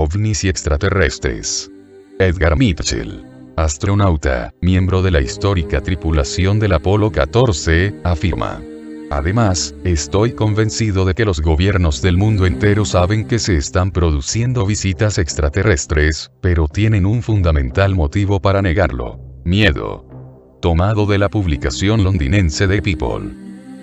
ovnis y extraterrestres. Edgar Mitchell, astronauta, miembro de la histórica tripulación del Apolo 14, afirma: además, estoy convencido de que los gobiernos del mundo entero saben que se están produciendo visitas extraterrestres, pero tienen un fundamental motivo para negarlo: miedo. Tomado de la publicación londinense The People.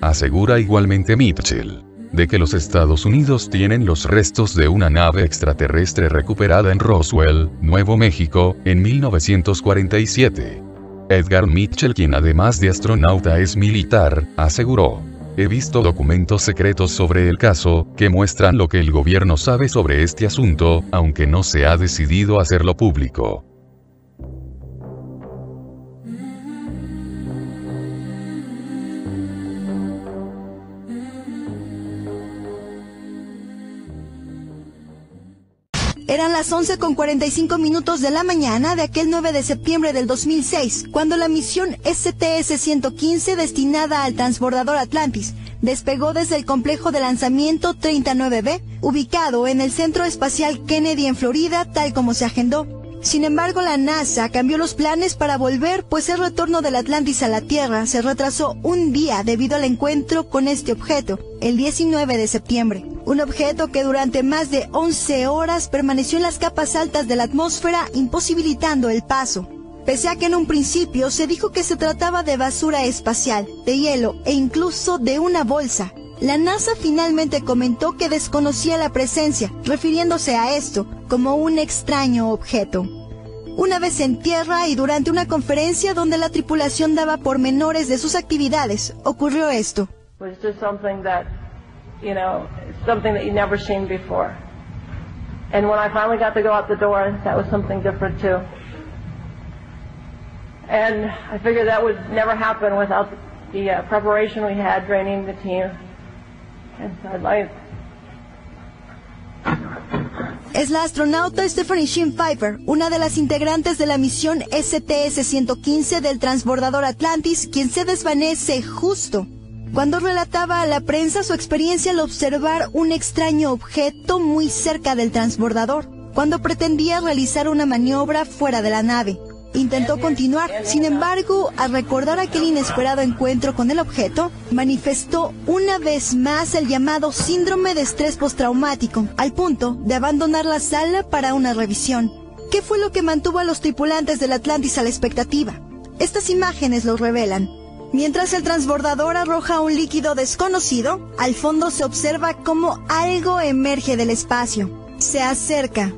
Asegura igualmente Mitchell de que los Estados Unidos tienen los restos de una nave extraterrestre recuperada en Roswell, Nuevo México, en 1947. Edgar Mitchell, quien además de astronauta es militar, aseguró: he visto documentos secretos sobre el caso, que muestran lo que el gobierno sabe sobre este asunto, aunque no se ha decidido hacerlo público. Eran las 11:45 de la mañana de aquel 9 de septiembre del 2006, cuando la misión STS-115 destinada al transbordador Atlantis despegó desde el complejo de lanzamiento 39B, ubicado en el Centro Espacial Kennedy en Florida, tal como se agendó. Sin embargo, la NASA cambió los planes para volver, pues el retorno del Atlantis a la Tierra se retrasó un día debido al encuentro con este objeto, el 19 de septiembre. Un objeto que durante más de 11 horas permaneció en las capas altas de la atmósfera, imposibilitando el paso. Pese a que en un principio se dijo que se trataba de basura espacial, de hielo e incluso de una bolsa, la NASA finalmente comentó que desconocía la presencia, refiriéndose a esto como un extraño objeto. Una vez en tierra y durante una conferencia donde la tripulación daba pormenores de sus actividades, ocurrió esto. Something that you never seen before. And when I finally got to go out the door, that was something different too. And I figured that would never happen without the preparation we had, training the team. And so I'd like... Es la astronauta Stephanie Sheen Pfeiffer, una de las integrantes de la misión STS-115 del transbordador Atlantis, quien se desvanece justo cuando relataba a la prensa su experiencia al observar un extraño objeto muy cerca del transbordador, cuando pretendía realizar una maniobra fuera de la nave. Intentó continuar, sin embargo, al recordar aquel inesperado encuentro con el objeto, manifestó una vez más el llamado síndrome de estrés postraumático, al punto de abandonar la sala para una revisión. ¿Qué fue lo que mantuvo a los tripulantes del Atlantis a la expectativa? Estas imágenes lo revelan. Mientras el transbordador arroja un líquido desconocido, al fondo se observa cómo algo emerge del espacio. Se acerca.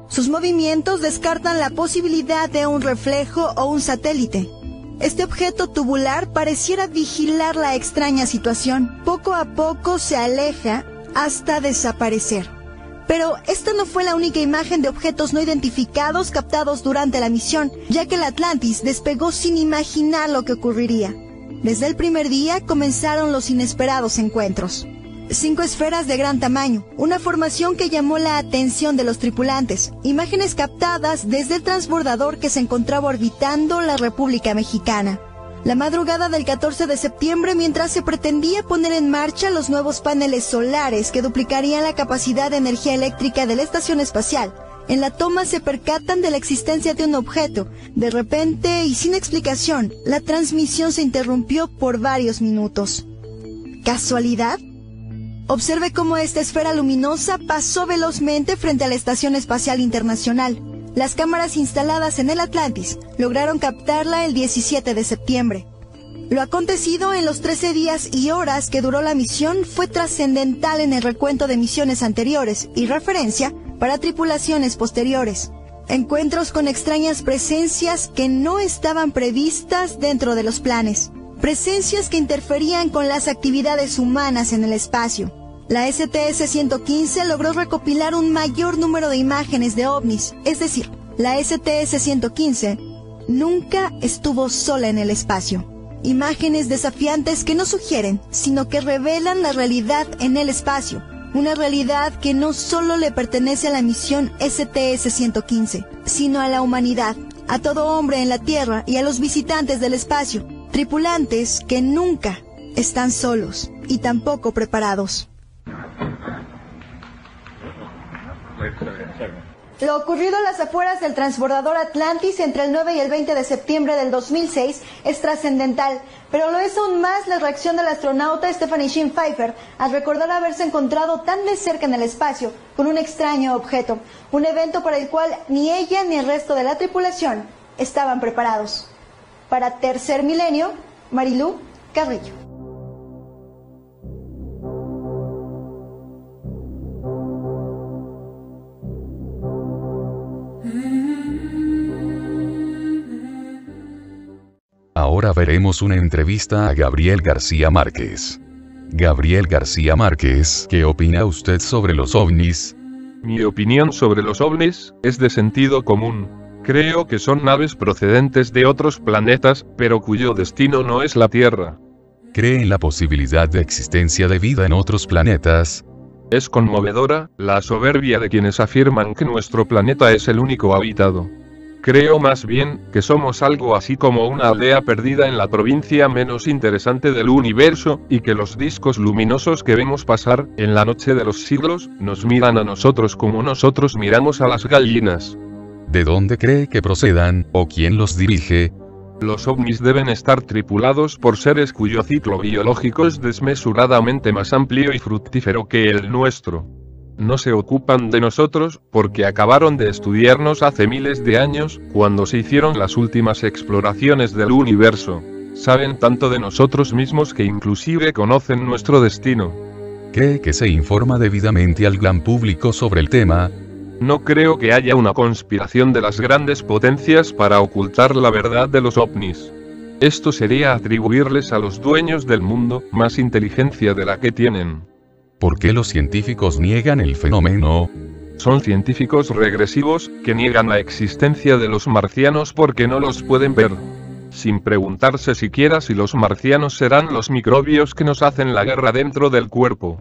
Sus movimientos descartan la posibilidad de un reflejo o un satélite. Este objeto tubular pareciera vigilar la extraña situación. Poco a poco se aleja hasta desaparecer. Pero esta no fue la única imagen de objetos no identificados captados durante la misión, ya que el Atlantis despegó sin imaginar lo que ocurriría. Desde el primer día comenzaron los inesperados encuentros. 5 esferas de gran tamaño, una formación que llamó la atención de los tripulantes, imágenes captadas desde el transbordador que se encontraba orbitando la República Mexicana. La madrugada del 14 de septiembre, mientras se pretendía poner en marcha los nuevos paneles solares que duplicarían la capacidad de energía eléctrica de la estación espacial, en la toma se percatan de la existencia de un objeto. De repente y sin explicación, la transmisión se interrumpió por varios minutos. ¿Casualidad? Observe cómo esta esfera luminosa pasó velozmente frente a la Estación Espacial Internacional. Las cámaras instaladas en el Atlantis lograron captarla el 17 de septiembre. Lo acontecido en los 13 días y horas que duró la misión fue trascendental en el recuento de misiones anteriores y referencia para tripulaciones posteriores. Encuentros con extrañas presencias que no estaban previstas dentro de los planes. Presencias que interferían con las actividades humanas en el espacio. La STS-115 logró recopilar un mayor número de imágenes de ovnis, es decir, la STS-115 nunca estuvo sola en el espacio. Imágenes desafiantes que no sugieren, sino que revelan la realidad en el espacio, una realidad que no solo le pertenece a la misión STS-115, sino a la humanidad, a todo hombre en la Tierra y a los visitantes del espacio, tripulantes que nunca están solos y tampoco preparados. Lo ocurrido en las afueras del transbordador Atlantis entre el 9 y el 20 de septiembre del 2006 es trascendental, pero lo es aún más la reacción del astronauta Stephanie Shinn Pfeiffer al recordar haberse encontrado tan de cerca en el espacio con un extraño objeto, un evento para el cual ni ella ni el resto de la tripulación estaban preparados. Para Tercer Milenio, Marilú Carrillo. Ahora veremos una entrevista a Gabriel García Márquez. Gabriel García Márquez, ¿qué opina usted sobre los ovnis? Mi opinión sobre los ovnis es de sentido común. Creo que son naves procedentes de otros planetas, pero cuyo destino no es la Tierra. ¿Cree en la posibilidad de existencia de vida en otros planetas? Es conmovedora la soberbia de quienes afirman que nuestro planeta es el único habitado. Creo más bien que somos algo así como una aldea perdida en la provincia menos interesante del universo, y que los discos luminosos que vemos pasar en la noche de los siglos nos miran a nosotros como nosotros miramos a las gallinas. ¿De dónde cree que procedan, o quién los dirige? Los ovnis deben estar tripulados por seres cuyo ciclo biológico es desmesuradamente más amplio y fructífero que el nuestro. No se ocupan de nosotros, porque acabaron de estudiarnos hace miles de años, cuando se hicieron las últimas exploraciones del universo. Saben tanto de nosotros mismos que inclusive conocen nuestro destino. ¿Cree que se informa debidamente al gran público sobre el tema? No creo que haya una conspiración de las grandes potencias para ocultar la verdad de los ovnis. Esto sería atribuirles a los dueños del mundo más inteligencia de la que tienen. ¿Por qué los científicos niegan el fenómeno? Son científicos regresivos, que niegan la existencia de los marcianos porque no los pueden ver. Sin preguntarse siquiera si los marcianos serán los microbios que nos hacen la guerra dentro del cuerpo.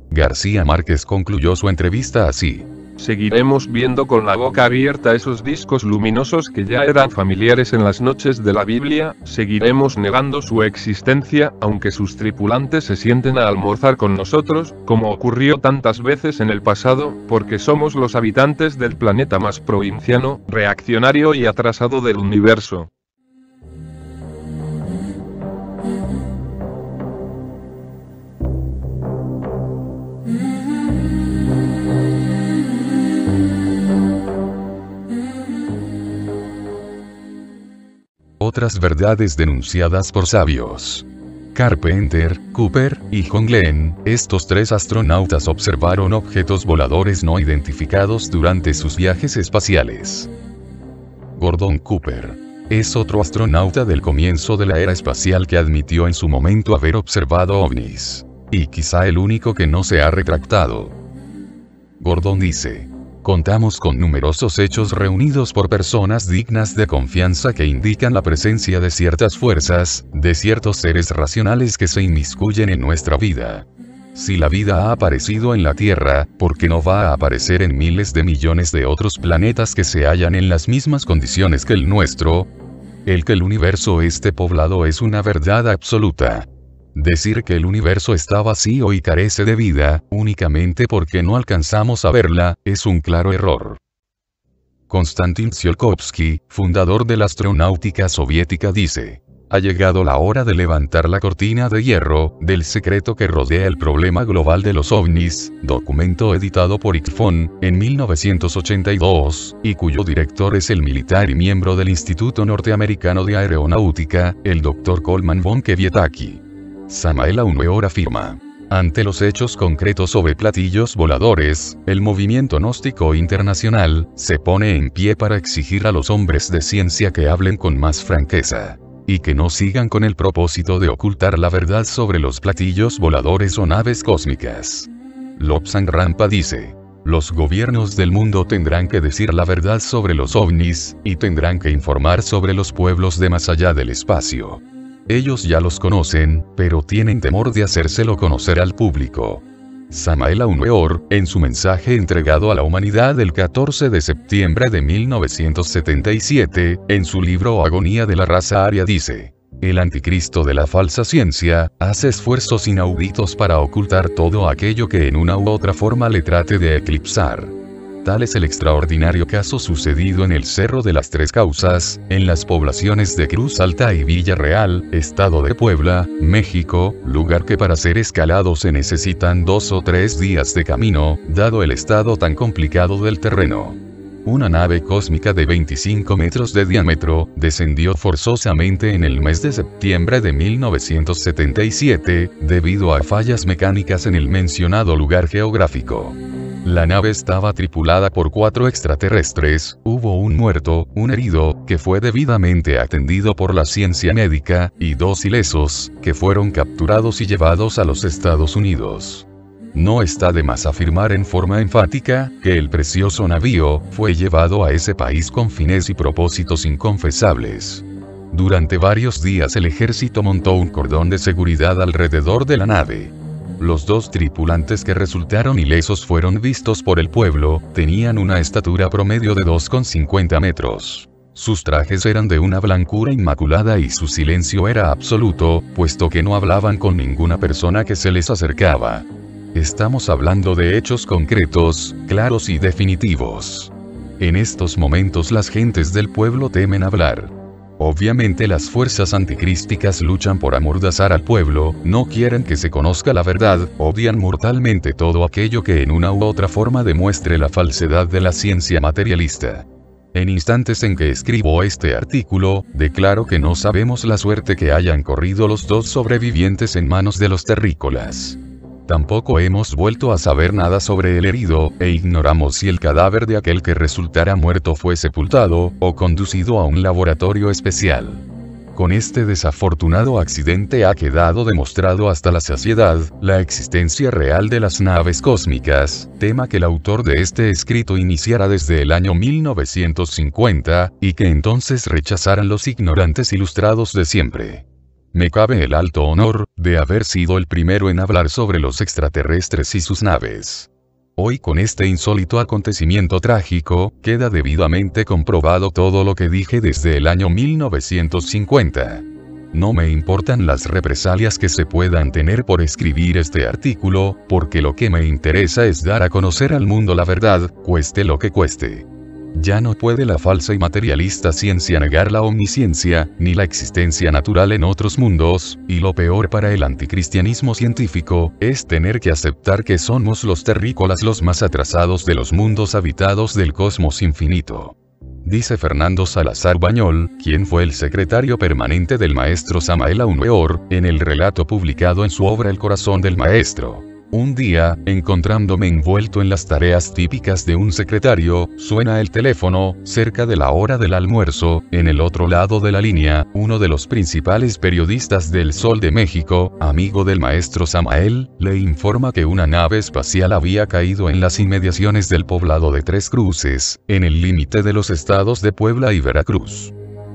García Márquez concluyó su entrevista así. Seguiremos viendo con la boca abierta esos discos luminosos que ya eran familiares en las noches de la Biblia, seguiremos negando su existencia, aunque sus tripulantes se sienten a almorzar con nosotros, como ocurrió tantas veces en el pasado, porque somos los habitantes del planeta más provinciano, reaccionario y atrasado del universo. Otras verdades denunciadas por sabios. Carpenter, Cooper y John Glenn, estos tres astronautas observaron objetos voladores no identificados durante sus viajes espaciales. Gordon Cooper es otro astronauta del comienzo de la era espacial que admitió en su momento haber observado ovnis. Y quizá el único que no se ha retractado. Gordon dice: contamos con numerosos hechos reunidos por personas dignas de confianza que indican la presencia de ciertas fuerzas, de ciertos seres racionales que se inmiscuyen en nuestra vida. Si la vida ha aparecido en la Tierra, ¿por qué no va a aparecer en miles de millones de otros planetas que se hallan en las mismas condiciones que el nuestro? El que el universo esté poblado es una verdad absoluta. Decir que el universo está vacío y carece de vida, únicamente porque no alcanzamos a verla, es un claro error. Konstantin Tsiolkovsky, fundador de la astronáutica soviética, dice: ha llegado la hora de levantar la cortina de hierro, del secreto que rodea el problema global de los ovnis, documento editado por ICFON, en 1982, y cuyo director es el militar y miembro del Instituto Norteamericano de Aeronáutica, el Dr. Coleman von Kevietaki. Samael Aun Weor afirma: ante los hechos concretos sobre platillos voladores, el movimiento gnóstico internacional se pone en pie para exigir a los hombres de ciencia que hablen con más franqueza, y que no sigan con el propósito de ocultar la verdad sobre los platillos voladores o naves cósmicas. Lobsang Rampa dice: los gobiernos del mundo tendrán que decir la verdad sobre los ovnis, y tendrán que informar sobre los pueblos de más allá del espacio. Ellos ya los conocen, pero tienen temor de hacérselo conocer al público. Samael Aun Weor, en su mensaje entregado a la humanidad el 14 de septiembre de 1977, en su libro Agonía de la raza aria dice: el anticristo de la falsa ciencia, hace esfuerzos inauditos para ocultar todo aquello que en una u otra forma le trate de eclipsar. Tal es el extraordinario caso sucedido en el Cerro de las Tres Causas, en las poblaciones de Cruz Alta y Villarreal, estado de Puebla, México, lugar que para ser escalado se necesitan 2 o 3 días de camino, dado el estado tan complicado del terreno. Una nave cósmica de 25 metros de diámetro, descendió forzosamente en el mes de septiembre de 1977, debido a fallas mecánicas en el mencionado lugar geográfico. La nave estaba tripulada por 4 extraterrestres, hubo un muerto, un herido, que fue debidamente atendido por la ciencia médica, y 2 ilesos, que fueron capturados y llevados a los Estados Unidos. No está de más afirmar en forma enfática, que el precioso navío, fue llevado a ese país con fines y propósitos inconfesables. Durante varios días el ejército montó un cordón de seguridad alrededor de la nave. Los 2 tripulantes que resultaron ilesos fueron vistos por el pueblo, tenían una estatura promedio de 2,50 metros. Sus trajes eran de una blancura inmaculada y su silencio era absoluto, puesto que no hablaban con ninguna persona que se les acercaba. Estamos hablando de hechos concretos, claros y definitivos. En estos momentos las gentes del pueblo temen hablar. Obviamente las fuerzas anticrísticas luchan por amordazar al pueblo, no quieren que se conozca la verdad, odian mortalmente todo aquello que en una u otra forma demuestre la falsedad de la ciencia materialista. En instantes en que escribo este artículo, declaro que no sabemos la suerte que hayan corrido los 2 sobrevivientes en manos de los terrícolas. Tampoco hemos vuelto a saber nada sobre el herido, e ignoramos si el cadáver de aquel que resultara muerto fue sepultado, o conducido a un laboratorio especial. Con este desafortunado accidente ha quedado demostrado hasta la saciedad, la existencia real de las naves cósmicas, tema que el autor de este escrito iniciara desde el año 1950, y que entonces rechazaran los ignorantes ilustrados de siempre. Me cabe el alto honor, de haber sido el primero en hablar sobre los extraterrestres y sus naves. Hoy con este insólito acontecimiento trágico, queda debidamente comprobado todo lo que dije desde el año 1950. No me importan las represalias que se puedan tener por escribir este artículo, porque lo que me interesa es dar a conocer al mundo la verdad, cueste lo que cueste. Ya no puede la falsa y materialista ciencia negar la omnisciencia, ni la existencia natural en otros mundos, y lo peor para el anticristianismo científico, es tener que aceptar que somos los terrícolas los más atrasados de los mundos habitados del cosmos infinito. Dice Fernando Salazar Bañol, quien fue el secretario permanente del maestro Samael Aun Weor, en el relato publicado en su obra El corazón del maestro. Un día, encontrándome envuelto en las tareas típicas de un secretario, suena el teléfono, cerca de la hora del almuerzo, en el otro lado de la línea, uno de los principales periodistas del Sol de México, amigo del maestro Samael, le informa que una nave espacial había caído en las inmediaciones del poblado de Tres Cruces, en el límite de los estados de Puebla y Veracruz.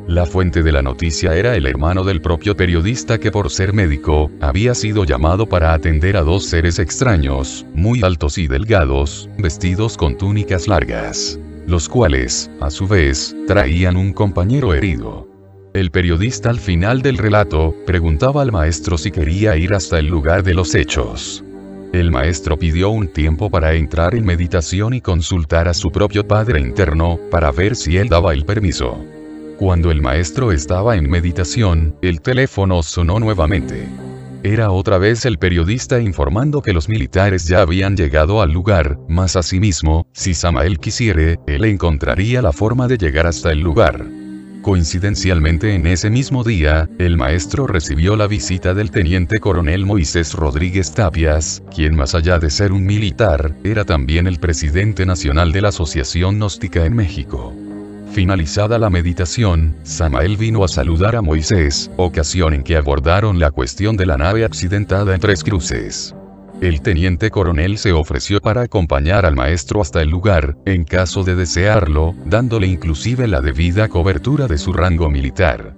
La fuente de la noticia era el hermano del propio periodista que por ser médico, había sido llamado para atender a 2 seres extraños, muy altos y delgados, vestidos con túnicas largas, los cuales, a su vez, traían un compañero herido. El periodista al final del relato, preguntaba al maestro si quería ir hasta el lugar de los hechos. El maestro pidió un tiempo para entrar en meditación y consultar a su propio padre interno, para ver si él daba el permiso. Cuando el maestro estaba en meditación, el teléfono sonó nuevamente. Era otra vez el periodista informando que los militares ya habían llegado al lugar, mas asimismo, si Samael quisiere, él encontraría la forma de llegar hasta el lugar. Coincidencialmente en ese mismo día, el maestro recibió la visita del teniente coronel Moisés Rodríguez Tapias, quien más allá de ser un militar, era también el presidente nacional de la Asociación Gnóstica en México. Finalizada la meditación, Samael vino a saludar a Moisés, ocasión en que abordaron la cuestión de la nave accidentada en Tres Cruces. El teniente coronel se ofreció para acompañar al maestro hasta el lugar, en caso de desearlo, dándole inclusive la debida cobertura de su rango militar.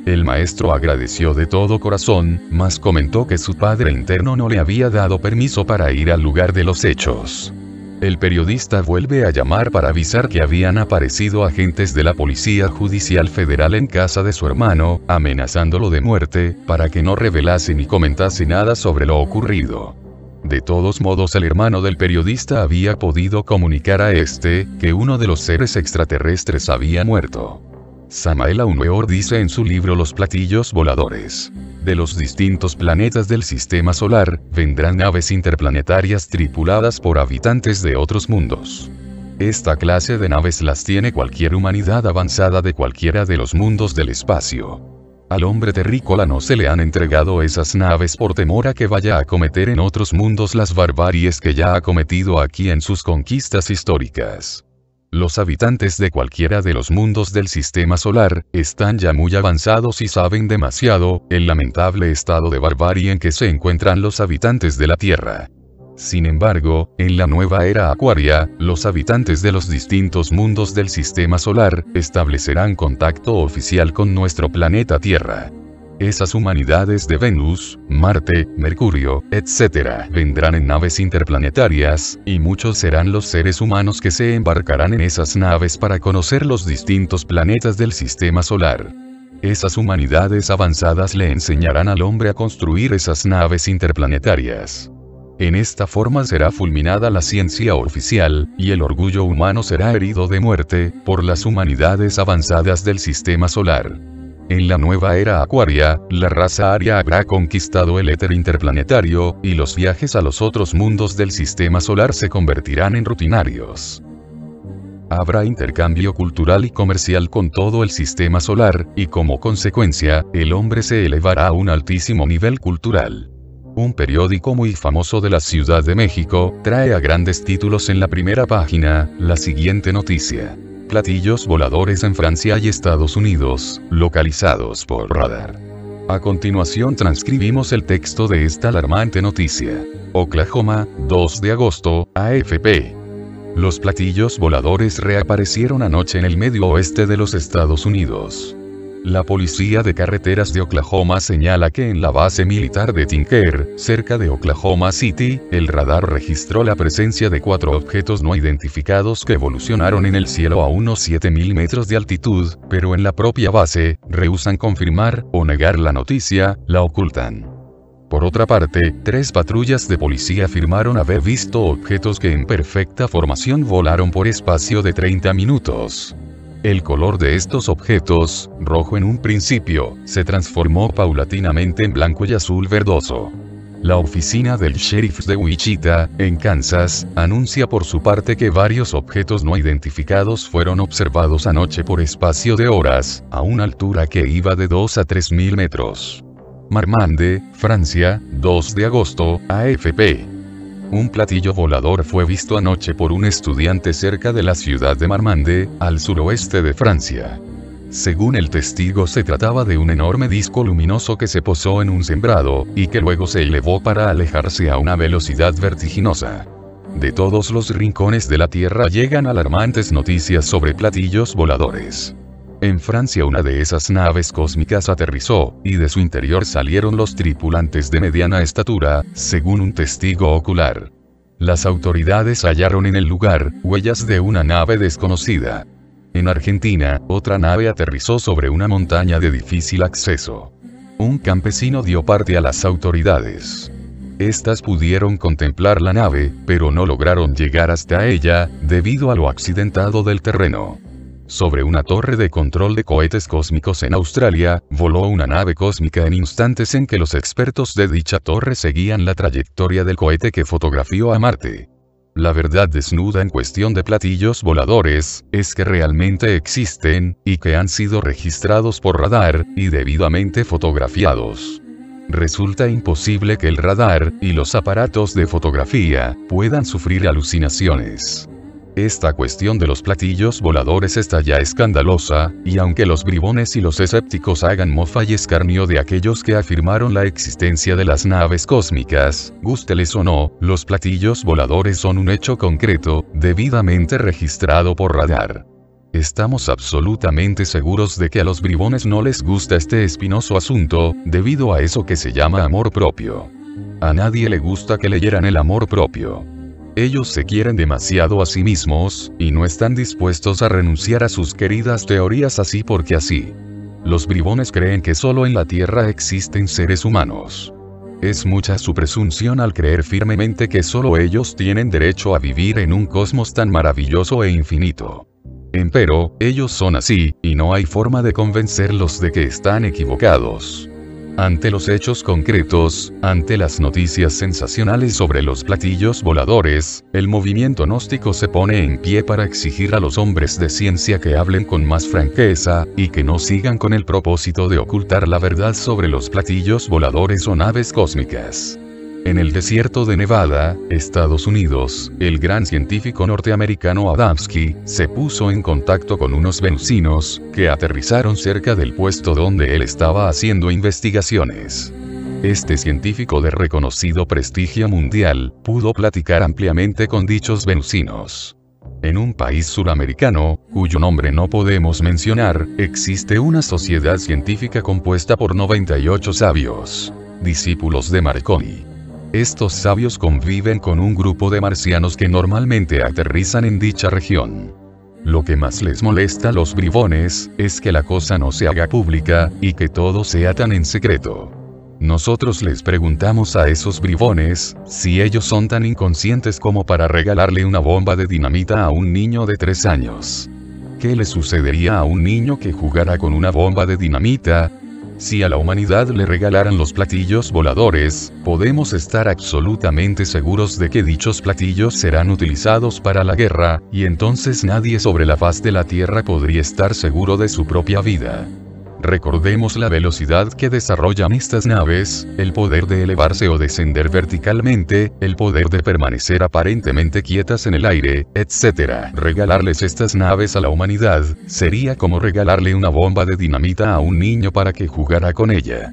El maestro agradeció de todo corazón, mas comentó que su padre interno no le había dado permiso para ir al lugar de los hechos. El periodista vuelve a llamar para avisar que habían aparecido agentes de la Policía Judicial Federal en casa de su hermano, amenazándolo de muerte, para que no revelase ni comentase nada sobre lo ocurrido. De todos modos, el hermano del periodista había podido comunicar a este, que uno de los seres extraterrestres había muerto. Samael Aun Weor dice en su libro Los platillos voladores: de los distintos planetas del sistema solar, vendrán naves interplanetarias tripuladas por habitantes de otros mundos. Esta clase de naves las tiene cualquier humanidad avanzada de cualquiera de los mundos del espacio. Al hombre terrícola no se le han entregado esas naves por temor a que vaya a cometer en otros mundos las barbaries que ya ha cometido aquí en sus conquistas históricas. Los habitantes de cualquiera de los mundos del sistema solar, están ya muy avanzados y saben demasiado, el lamentable estado de barbarie en que se encuentran los habitantes de la Tierra. Sin embargo, en la nueva era acuaria, los habitantes de los distintos mundos del sistema solar, establecerán contacto oficial con nuestro planeta Tierra. Esas humanidades de Venus, Marte, Mercurio, etc., vendrán en naves interplanetarias, y muchos serán los seres humanos que se embarcarán en esas naves para conocer los distintos planetas del sistema solar. Esas humanidades avanzadas le enseñarán al hombre a construir esas naves interplanetarias. En esta forma será fulminada la ciencia oficial, y el orgullo humano será herido de muerte, por las humanidades avanzadas del sistema solar. En la nueva era acuaria, la raza aria habrá conquistado el éter interplanetario, y los viajes a los otros mundos del sistema solar se convertirán en rutinarios. Habrá intercambio cultural y comercial con todo el sistema solar, y como consecuencia, el hombre se elevará a un altísimo nivel cultural. Un periódico muy famoso de la Ciudad de México, trae a grandes títulos en la primera página, la siguiente noticia: platillos voladores en Francia y Estados Unidos, localizados por radar. A continuación transcribimos el texto de esta alarmante noticia. Oklahoma, 2 de agosto, AFP. Los platillos voladores reaparecieron anoche en el medio oeste de los Estados Unidos. La policía de carreteras de Oklahoma señala que en la base militar de Tinker, cerca de Oklahoma City, el radar registró la presencia de 4 objetos no identificados que evolucionaron en el cielo a unos 7.000 metros de altitud, pero en la propia base, rehúsan confirmar o negar la noticia, la ocultan. Por otra parte, 3 patrullas de policía afirmaron haber visto objetos que en perfecta formación volaron por espacio de 30 minutos. El color de estos objetos, rojo en un principio, se transformó paulatinamente en blanco y azul verdoso. La oficina del sheriff de Wichita, en Kansas, anuncia por su parte que varios objetos no identificados fueron observados anoche por espacio de horas, a una altura que iba de 2 a 3.000 metros. Marmande, Francia, 2 de agosto, AFP. Un platillo volador fue visto anoche por un estudiante cerca de la ciudad de Marmande, al suroeste de Francia. Según el testigo, se trataba de un enorme disco luminoso que se posó en un sembrado, y que luego se elevó para alejarse a una velocidad vertiginosa. De todos los rincones de la Tierra llegan alarmantes noticias sobre platillos voladores. En Francia una de esas naves cósmicas aterrizó, y de su interior salieron los tripulantes de mediana estatura, según un testigo ocular. Las autoridades hallaron en el lugar huellas de una nave desconocida. En Argentina, otra nave aterrizó sobre una montaña de difícil acceso. Un campesino dio parte a las autoridades. Estas pudieron contemplar la nave, pero no lograron llegar hasta ella, debido a lo accidentado del terreno. Sobre una torre de control de cohetes cósmicos en Australia, voló una nave cósmica en instantes en que los expertos de dicha torre seguían la trayectoria del cohete que fotografió a Marte. La verdad desnuda en cuestión de platillos voladores, es que realmente existen, y que han sido registrados por radar, y debidamente fotografiados. Resulta imposible que el radar, y los aparatos de fotografía, puedan sufrir alucinaciones. Esta cuestión de los platillos voladores está ya escandalosa, y aunque los bribones y los escépticos hagan mofa y escarnio de aquellos que afirmaron la existencia de las naves cósmicas, gústeles o no, los platillos voladores son un hecho concreto, debidamente registrado por radar. Estamos absolutamente seguros de que a los bribones no les gusta este espinoso asunto, debido a eso que se llama amor propio. A nadie le gusta que leyeran el amor propio. Ellos se quieren demasiado a sí mismos, y no están dispuestos a renunciar a sus queridas teorías así porque así. Los bribones creen que solo en la Tierra existen seres humanos. Es mucha su presunción al creer firmemente que solo ellos tienen derecho a vivir en un cosmos tan maravilloso e infinito. Empero, ellos son así, y no hay forma de convencerlos de que están equivocados. Ante los hechos concretos, ante las noticias sensacionales sobre los platillos voladores, el movimiento gnóstico se pone en pie para exigir a los hombres de ciencia que hablen con más franqueza, y que no sigan con el propósito de ocultar la verdad sobre los platillos voladores o naves cósmicas. En el desierto de Nevada, Estados Unidos, el gran científico norteamericano Adamski se puso en contacto con unos venusinos que aterrizaron cerca del puesto donde él estaba haciendo investigaciones. Este científico de reconocido prestigio mundial pudo platicar ampliamente con dichos venusinos. En un país suramericano, cuyo nombre no podemos mencionar, existe una sociedad científica compuesta por 98 sabios, discípulos de Marconi. Estos sabios conviven con un grupo de marcianos que normalmente aterrizan en dicha región. Lo que más les molesta a los bribones es que la cosa no se haga pública, y que todo sea tan en secreto. Nosotros les preguntamos a esos bribones si ellos son tan inconscientes como para regalarle una bomba de dinamita a un niño de 3 años. ¿Qué le sucedería a un niño que jugara con una bomba de dinamita? Si a la humanidad le regalaran los platillos voladores, podemos estar absolutamente seguros de que dichos platillos serán utilizados para la guerra, y entonces nadie sobre la faz de la Tierra podría estar seguro de su propia vida. Recordemos la velocidad que desarrollan estas naves, el poder de elevarse o descender verticalmente, el poder de permanecer aparentemente quietas en el aire, etc. Regalarles estas naves a la humanidad sería como regalarle una bomba de dinamita a un niño para que jugara con ella.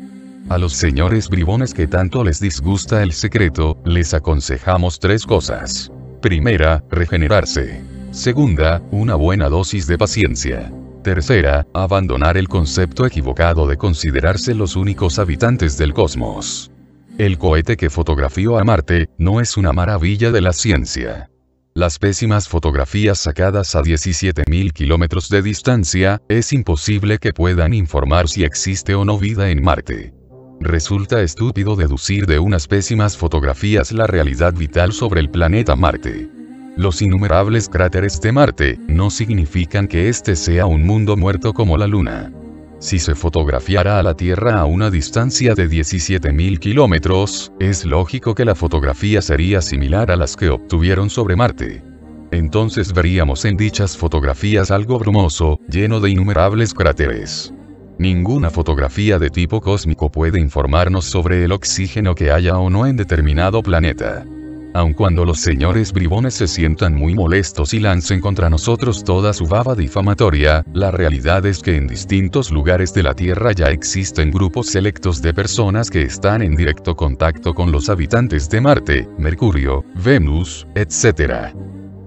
A los señores bribones que tanto les disgusta el secreto, les aconsejamos 3 cosas. Primera, regenerarse. Segunda, una buena dosis de paciencia. Tercera, abandonar el concepto equivocado de considerarse los únicos habitantes del cosmos. El cohete que fotografió a Marte no es una maravilla de la ciencia. Las pésimas fotografías sacadas a 17.000 kilómetros de distancia, es imposible que puedan informar si existe o no vida en Marte. Resulta estúpido deducir de unas pésimas fotografías la realidad vital sobre el planeta Marte. Los innumerables cráteres de Marte no significan que este sea un mundo muerto como la Luna. Si se fotografiara a la Tierra a una distancia de 17.000 kilómetros, es lógico que la fotografía sería similar a las que obtuvieron sobre Marte. Entonces veríamos en dichas fotografías algo brumoso, lleno de innumerables cráteres. Ninguna fotografía de tipo cósmico puede informarnos sobre el oxígeno que haya o no en determinado planeta. Aun cuando los señores bribones se sientan muy molestos y lancen contra nosotros toda su baba difamatoria, la realidad es que en distintos lugares de la Tierra ya existen grupos selectos de personas que están en directo contacto con los habitantes de Marte, Mercurio, Venus, etc.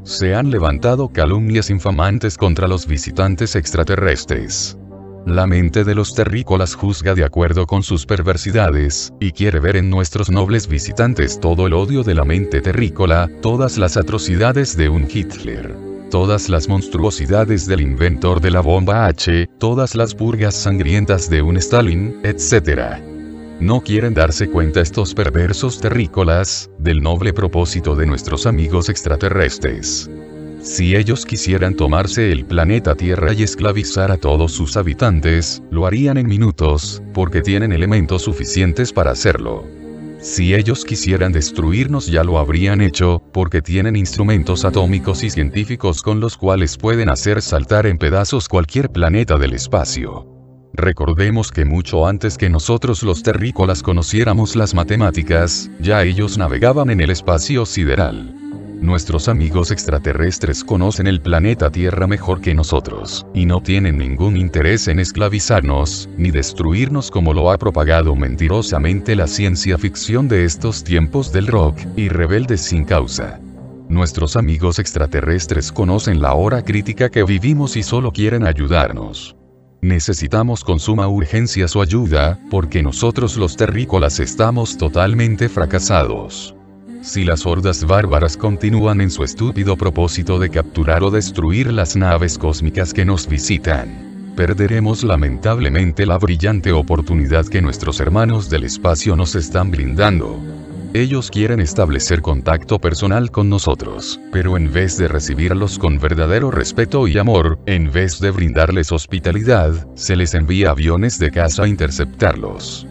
Se han levantado calumnias infamantes contra los visitantes extraterrestres. La mente de los terrícolas juzga de acuerdo con sus perversidades, y quiere ver en nuestros nobles visitantes todo el odio de la mente terrícola, todas las atrocidades de un Hitler, todas las monstruosidades del inventor de la bomba H, todas las purgas sangrientas de un Stalin, etc. No quieren darse cuenta estos perversos terrícolas, del noble propósito de nuestros amigos extraterrestres. Si ellos quisieran tomarse el planeta Tierra y esclavizar a todos sus habitantes, lo harían en minutos, porque tienen elementos suficientes para hacerlo. Si ellos quisieran destruirnos ya lo habrían hecho, porque tienen instrumentos atómicos y científicos con los cuales pueden hacer saltar en pedazos cualquier planeta del espacio. Recordemos que mucho antes que nosotros los terrícolas conociéramos las matemáticas, ya ellos navegaban en el espacio sideral. Nuestros amigos extraterrestres conocen el planeta Tierra mejor que nosotros, y no tienen ningún interés en esclavizarnos, ni destruirnos como lo ha propagado mentirosamente la ciencia ficción de estos tiempos del rock, y rebeldes sin causa. Nuestros amigos extraterrestres conocen la hora crítica que vivimos y solo quieren ayudarnos. Necesitamos con suma urgencia su ayuda, porque nosotros los terrícolas estamos totalmente fracasados. Si las hordas bárbaras continúan en su estúpido propósito de capturar o destruir las naves cósmicas que nos visitan, perderemos lamentablemente la brillante oportunidad que nuestros hermanos del espacio nos están brindando. Ellos quieren establecer contacto personal con nosotros, pero en vez de recibirlos con verdadero respeto y amor, en vez de brindarles hospitalidad, se les envía aviones de caza a interceptarlos.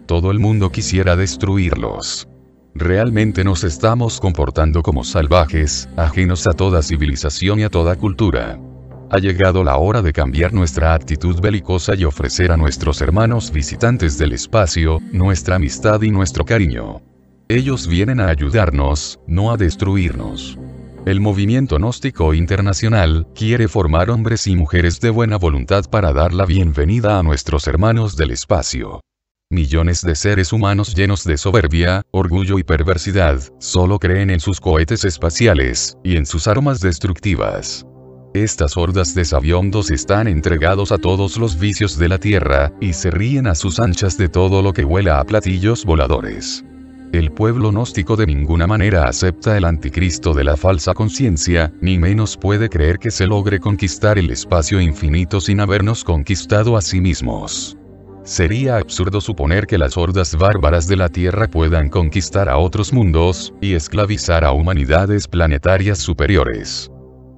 Todo el mundo quisiera destruirlos. Realmente nos estamos comportando como salvajes, ajenos a toda civilización y a toda cultura. Ha llegado la hora de cambiar nuestra actitud belicosa y ofrecer a nuestros hermanos visitantes del espacio, nuestra amistad y nuestro cariño. Ellos vienen a ayudarnos, no a destruirnos. El movimiento gnóstico internacional quiere formar hombres y mujeres de buena voluntad para dar la bienvenida a nuestros hermanos del espacio. Millones de seres humanos llenos de soberbia, orgullo y perversidad, solo creen en sus cohetes espaciales, y en sus armas destructivas. Estas hordas de sabiondos están entregados a todos los vicios de la Tierra, y se ríen a sus anchas de todo lo que huela a platillos voladores. El pueblo gnóstico de ninguna manera acepta el anticristo de la falsa conciencia, ni menos puede creer que se logre conquistar el espacio infinito sin habernos conquistado a sí mismos. Sería absurdo suponer que las hordas bárbaras de la Tierra puedan conquistar a otros mundos, y esclavizar a humanidades planetarias superiores.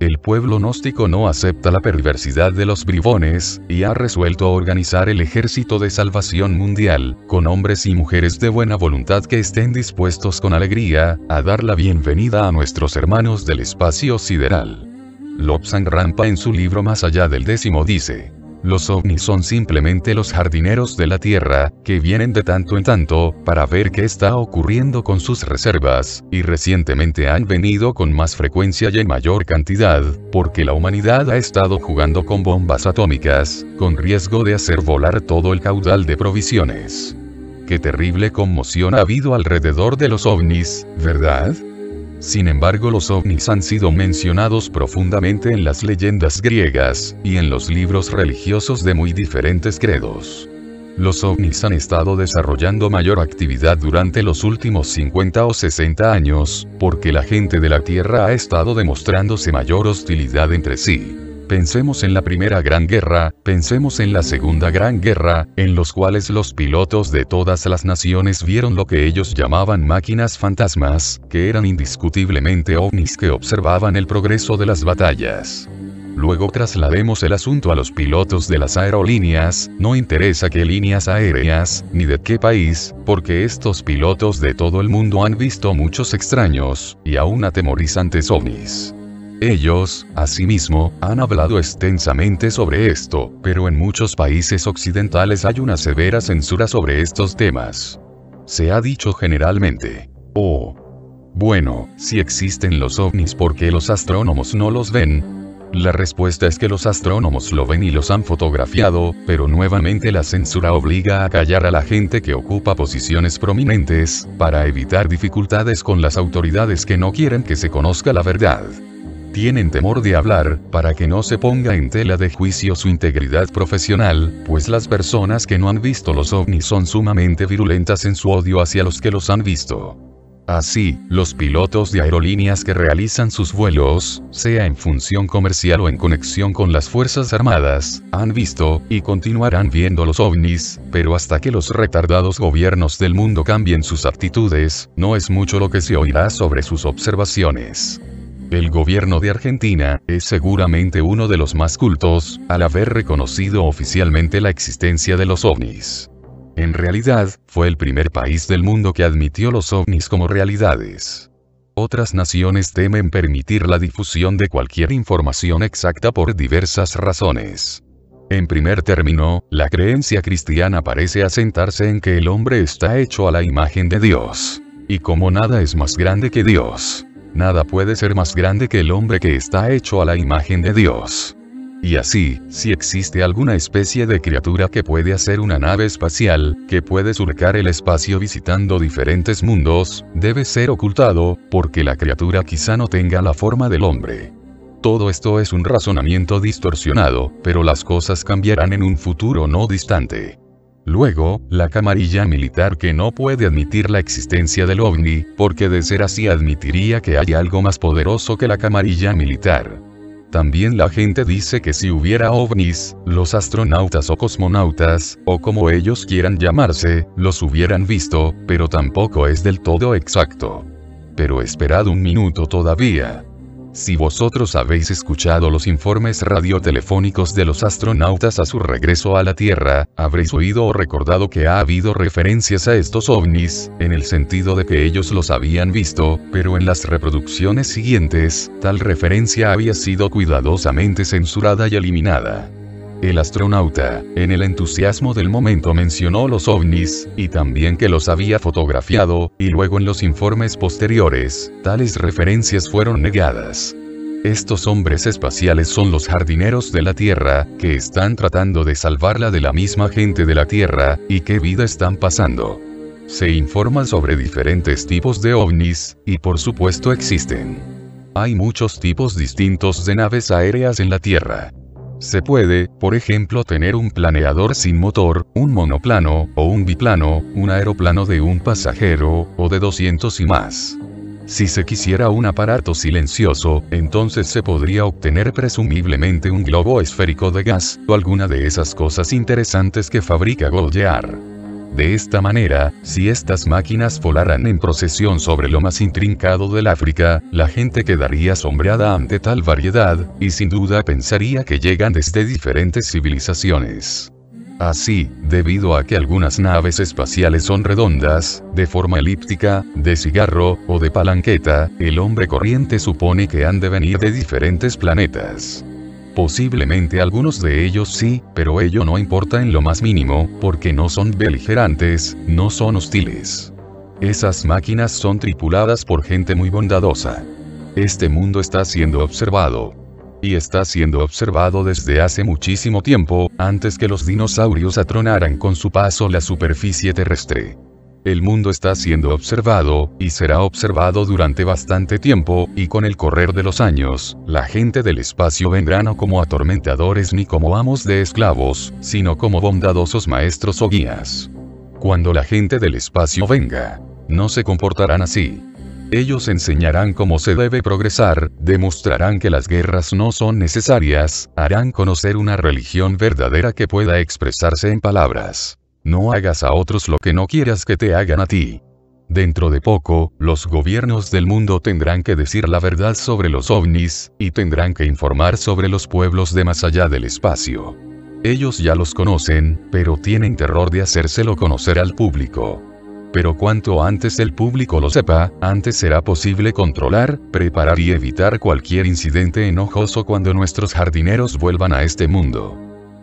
El pueblo gnóstico no acepta la perversidad de los bribones, y ha resuelto organizar el ejército de salvación mundial, con hombres y mujeres de buena voluntad que estén dispuestos con alegría, a dar la bienvenida a nuestros hermanos del espacio sideral. Lobsang Rampa en su libro Más allá del décimo dice: los ovnis son simplemente los jardineros de la Tierra, que vienen de tanto en tanto, para ver qué está ocurriendo con sus reservas, y recientemente han venido con más frecuencia y en mayor cantidad, porque la humanidad ha estado jugando con bombas atómicas, con riesgo de hacer volar todo el caudal de provisiones. Qué terrible conmoción ha habido alrededor de los ovnis, ¿verdad? Sin embargo, los ovnis han sido mencionados profundamente en las leyendas griegas, y en los libros religiosos de muy diferentes credos. Los ovnis han estado desarrollando mayor actividad durante los últimos 50 o 60 años, porque la gente de la Tierra ha estado demostrándose mayor hostilidad entre sí. Pensemos en la Primera Gran Guerra, pensemos en la Segunda Gran Guerra, en los cuales los pilotos de todas las naciones vieron lo que ellos llamaban máquinas fantasmas, que eran indiscutiblemente ovnis que observaban el progreso de las batallas. Luego traslademos el asunto a los pilotos de las aerolíneas, no interesa qué líneas aéreas, ni de qué país, porque estos pilotos de todo el mundo han visto muchos extraños, y aún atemorizantes ovnis. Ellos, asimismo, han hablado extensamente sobre esto, pero en muchos países occidentales hay una severa censura sobre estos temas. Se ha dicho generalmente: bueno, si existen los ovnis, ¿por qué los astrónomos no los ven? La respuesta es que los astrónomos lo ven y los han fotografiado, pero nuevamente la censura obliga a callar a la gente que ocupa posiciones prominentes, para evitar dificultades con las autoridades que no quieren que se conozca la verdad. Tienen temor de hablar, para que no se ponga en tela de juicio su integridad profesional, pues las personas que no han visto los ovnis son sumamente virulentas en su odio hacia los que los han visto. Así, los pilotos de aerolíneas que realizan sus vuelos, sea en función comercial o en conexión con las Fuerzas Armadas, han visto, y continuarán viendo los ovnis, pero hasta que los retardados gobiernos del mundo cambien sus actitudes, no es mucho lo que se oirá sobre sus observaciones. El gobierno de Argentina es seguramente uno de los más cultos, al haber reconocido oficialmente la existencia de los ovnis. En realidad, fue el primer país del mundo que admitió los ovnis como realidades. Otras naciones temen permitir la difusión de cualquier información exacta por diversas razones. En primer término, la creencia cristiana parece asentarse en que el hombre está hecho a la imagen de Dios. Y como nada es más grande que Dios, nada puede ser más grande que el hombre que está hecho a la imagen de Dios. Y así, si existe alguna especie de criatura que puede hacer una nave espacial, que puede surcar el espacio visitando diferentes mundos, debe ser ocultado, porque la criatura quizá no tenga la forma del hombre. Todo esto es un razonamiento distorsionado, pero las cosas cambiarán en un futuro no distante. Luego, la camarilla militar que no puede admitir la existencia del ovni, porque de ser así admitiría que hay algo más poderoso que la camarilla militar. También la gente dice que si hubiera ovnis, los astronautas o cosmonautas, o como ellos quieran llamarse, los hubieran visto, pero tampoco es del todo exacto. Pero esperad un minuto todavía. Si vosotros habéis escuchado los informes radiotelefónicos de los astronautas a su regreso a la Tierra, habréis oído o recordado que ha habido referencias a estos ovnis, en el sentido de que ellos los habían visto, pero en las reproducciones siguientes, tal referencia había sido cuidadosamente censurada y eliminada. El astronauta, en el entusiasmo del momento, mencionó los ovnis, y también que los había fotografiado, y luego en los informes posteriores, tales referencias fueron negadas. Estos hombres espaciales son los jardineros de la Tierra, que están tratando de salvarla de la misma gente de la Tierra, y qué vida están pasando. Se informa sobre diferentes tipos de ovnis, y por supuesto existen. Hay muchos tipos distintos de naves aéreas en la Tierra. Se puede, por ejemplo, tener un planeador sin motor, un monoplano, o un biplano, un aeroplano de un pasajero, o de 200 y más. Si se quisiera un aparato silencioso, entonces se podría obtener presumiblemente un globo esférico de gas, o alguna de esas cosas interesantes que fabrica Goldar. De esta manera, si estas máquinas volaran en procesión sobre lo más intrincado del África, la gente quedaría asombrada ante tal variedad, y sin duda pensaría que llegan desde diferentes civilizaciones. Así, debido a que algunas naves espaciales son redondas, de forma elíptica, de cigarro, o de palanqueta, el hombre corriente supone que han de venir de diferentes planetas. Posiblemente algunos de ellos sí, pero ello no importa en lo más mínimo, porque no son beligerantes, no son hostiles. Esas máquinas son tripuladas por gente muy bondadosa. Este mundo está siendo observado. Y está siendo observado desde hace muchísimo tiempo, antes que los dinosaurios atronaran con su paso la superficie terrestre. El mundo está siendo observado, y será observado durante bastante tiempo, y con el correr de los años, la gente del espacio vendrá no como atormentadores ni como amos de esclavos, sino como bondadosos maestros o guías. Cuando la gente del espacio venga, no se comportarán así. Ellos enseñarán cómo se debe progresar, demostrarán que las guerras no son necesarias, harán conocer una religión verdadera que pueda expresarse en palabras. No hagas a otros lo que no quieras que te hagan a ti. Dentro de poco, los gobiernos del mundo tendrán que decir la verdad sobre los ovnis, y tendrán que informar sobre los pueblos de más allá del espacio. Ellos ya los conocen, pero tienen terror de hacérselo conocer al público. Pero cuanto antes el público lo sepa, antes será posible controlar, preparar y evitar cualquier incidente enojoso cuando nuestros jardineros vuelvan a este mundo.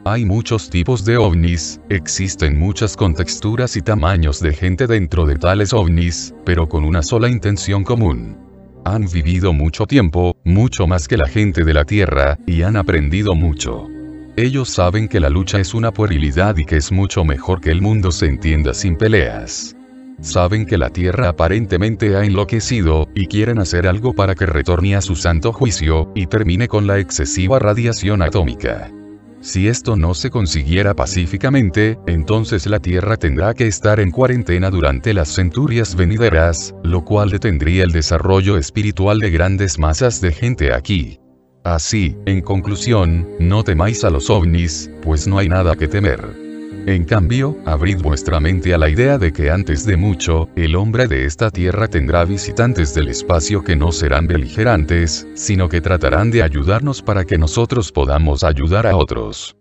Hay muchos tipos de ovnis, existen muchas contexturas y tamaños de gente dentro de tales ovnis, pero con una sola intención común. Han vivido mucho tiempo, mucho más que la gente de la Tierra, y han aprendido mucho. Ellos saben que la lucha es una puerilidad y que es mucho mejor que el mundo se entienda sin peleas. Saben que la Tierra aparentemente ha enloquecido, y quieren hacer algo para que retorne a su santo juicio, y termine con la excesiva radiación atómica. Si esto no se consiguiera pacíficamente, entonces la Tierra tendrá que estar en cuarentena durante las centurias venideras, lo cual detendría el desarrollo espiritual de grandes masas de gente aquí. Así, en conclusión, no temáis a los ovnis, pues no hay nada que temer. En cambio, abrid vuestra mente a la idea de que antes de mucho, el hombre de esta tierra tendrá visitantes del espacio que no serán beligerantes, sino que tratarán de ayudarnos para que nosotros podamos ayudar a otros.